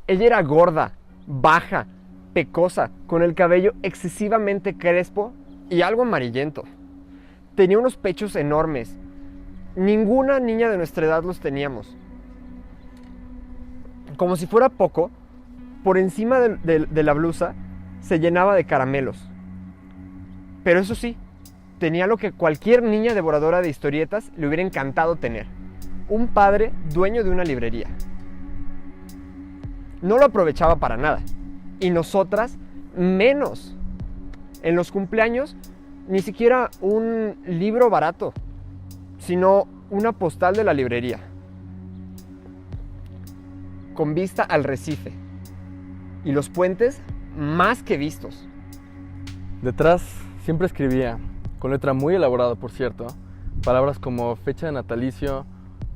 Ella era gorda, baja, pecosa, con el cabello excesivamente crespo y algo amarillento. Tenía unos pechos enormes. Ninguna niña de nuestra edad los teníamos. Como si fuera poco, por encima de la blusa se llenaba de caramelos. Pero eso sí, tenía lo que cualquier niña devoradora de historietas le hubiera encantado tener: un padre dueño de una librería. No lo aprovechaba para nada, y nosotras menos. En los cumpleaños, ni siquiera un libro barato, sino una postal de la librería, con vista al Recife, y los puentes más que vistos. Detrás siempre escribía, con letra muy elaborada por cierto, palabras como fecha de natalicio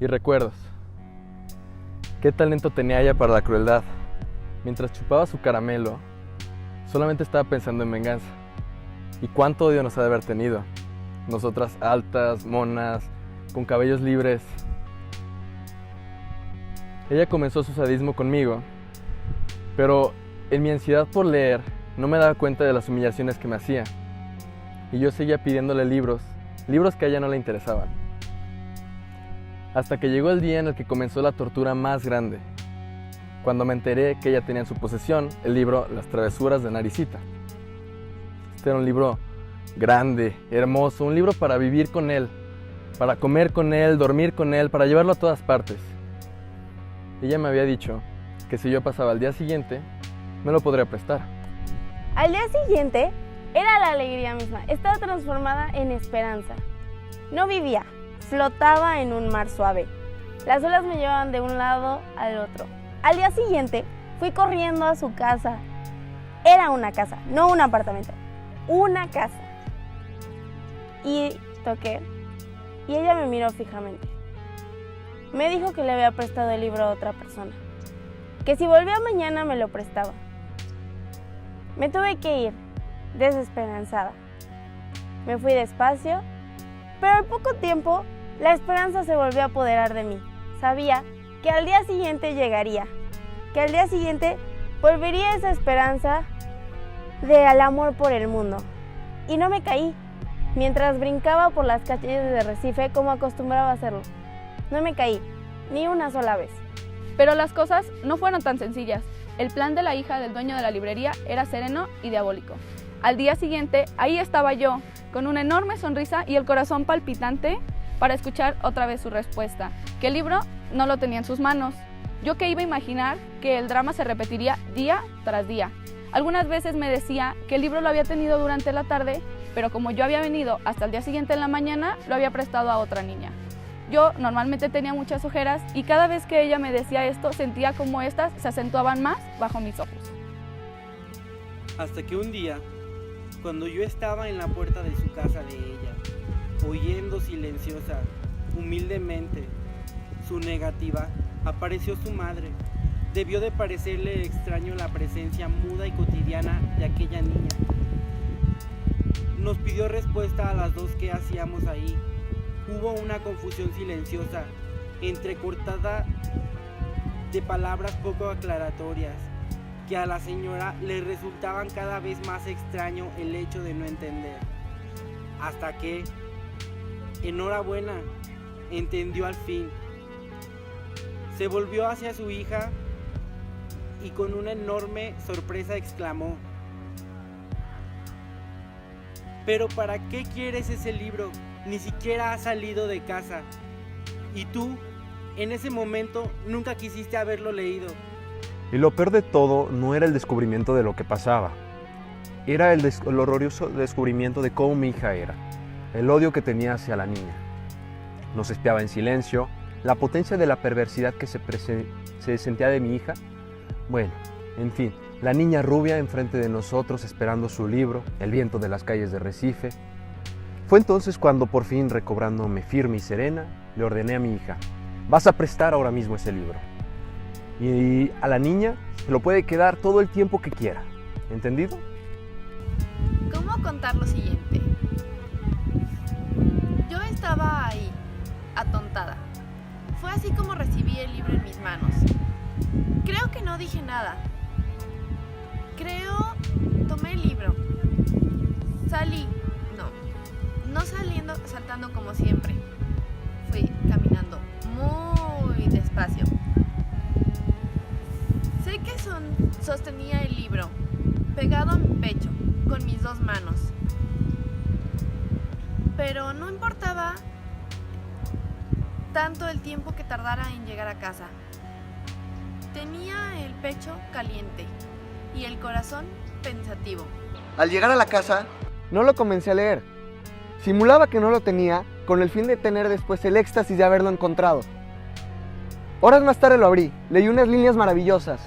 y recuerdos. Qué talento tenía ella para la crueldad. Mientras chupaba su caramelo, solamente estaba pensando en venganza. Y cuánto odio nos ha de haber tenido. Nosotras altas, monas, con cabellos libres. Ella comenzó su sadismo conmigo, pero en mi ansiedad por leer no me daba cuenta de las humillaciones que me hacía. Y yo seguía pidiéndole libros que a ella no le interesaban. Hasta que llegó el día en el que comenzó la tortura más grande, cuando me enteré que ella tenía en su posesión el libro Las travesuras de Naricita. Este era un libro grande, hermoso, un libro para vivir con él, para comer con él, dormir con él, para llevarlo a todas partes. Ella me había dicho que si yo pasaba al día siguiente, me lo podría prestar. Al día siguiente era la alegría misma, estaba transformada en esperanza. No vivía, flotaba en un mar suave. Las olas me llevaban de un lado al otro. Al día siguiente fui corriendo a su casa. Era una casa, no un apartamento, una casa. Y toqué, y ella me miró fijamente. Me dijo que le había prestado el libro a otra persona, que si volvía mañana me lo prestaba. Me tuve que ir, desesperanzada. Me fui despacio, pero al poco tiempo la esperanza se volvió a apoderar de mí. Sabía que al día siguiente llegaría, que al día siguiente volvería esa esperanza del amor por el mundo. Y no me caí, mientras brincaba por las calles de Recife como acostumbraba a hacerlo. No me caí, ni una sola vez. Pero las cosas no fueron tan sencillas. El plan de la hija del dueño de la librería era sereno y diabólico. Al día siguiente, ahí estaba yo, con una enorme sonrisa y el corazón palpitante para escuchar otra vez su respuesta, que el libro no lo tenía en sus manos. Yo que iba a imaginar que el drama se repetiría día tras día. Algunas veces me decía que el libro lo había tenido durante la tarde, pero como yo había venido hasta el día siguiente en la mañana, lo había prestado a otra niña. Yo normalmente tenía muchas ojeras y cada vez que ella me decía esto, sentía como estas se acentuaban más bajo mis ojos. Hasta que un día, cuando yo estaba en la puerta de su casa de ella, oyendo silenciosa, humildemente, su negativa, apareció su madre. Debió de parecerle extraño la presencia muda y cotidiana de aquella niña. Nos pidió respuesta a las dos qué hacíamos ahí. Hubo una confusión silenciosa, entrecortada de palabras poco aclaratorias, que a la señora le resultaban cada vez más extraño el hecho de no entender. Hasta que, enhorabuena, entendió al fin. Se volvió hacia su hija y con una enorme sorpresa exclamó: ¿pero para qué quieres ese libro? Ni siquiera ha salido de casa. Y tú, en ese momento, nunca quisiste haberlo leído. Y lo peor de todo no era el descubrimiento de lo que pasaba. Era el horroroso descubrimiento de cómo mi hija era. El odio que tenía hacia la niña. Nos espiaba en silencio. La potencia de la perversidad que se sentía de mi hija. Bueno, en fin, la niña rubia enfrente de nosotros esperando su libro, El viento de las calles de Recife. Fue entonces cuando por fin, recobrándome firme y serena, le ordené a mi hija: vas a prestar ahora mismo ese libro. Y a la niña se lo puede quedar todo el tiempo que quiera. ¿Entendido? ¿Cómo contar lo siguiente? Yo estaba ahí, atontada. Fue así como recibí el libro en mis manos. Creo que no no dije nada. Creo, tomé el libro. Salí, no saliendo, saltando como siempre. Fui caminando muy despacio. Sé que sostenía el libro, pegado a mi pecho, con mis 2 manos. Pero no importaba tanto el tiempo que tardara en llegar a casa. Tenía el pecho caliente y el corazón pensativo. Al llegar a la casa, no lo comencé a leer. Simulaba que no lo tenía con el fin de tener después el éxtasis de haberlo encontrado. Horas más tarde lo abrí, leí unas líneas maravillosas.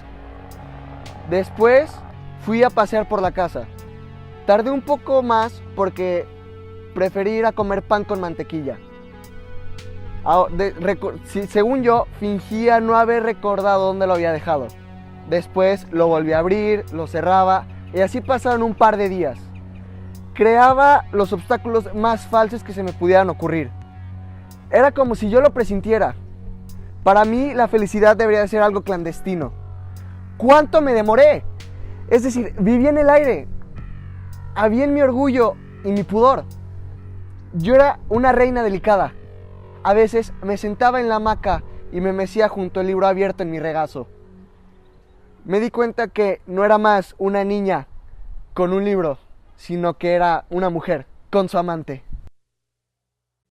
Después fui a pasear por la casa. Tardé un poco más porque preferí ir a comer pan con mantequilla. Según yo, fingía no haber recordado dónde lo había dejado. Después lo volví a abrir, lo cerraba y así pasaron un par de días. Creaba los obstáculos más falsos que se me pudieran ocurrir. Era como si yo lo presintiera. Para mí la felicidad debería de ser algo clandestino. ¿Cuánto me demoré? Es decir, viví en el aire. Había en mi orgullo y mi pudor. Yo era una reina delicada. A veces me sentaba en la hamaca y me mecía junto al libro abierto en mi regazo. Me di cuenta que no era más una niña con un libro, sino que era una mujer con su amante.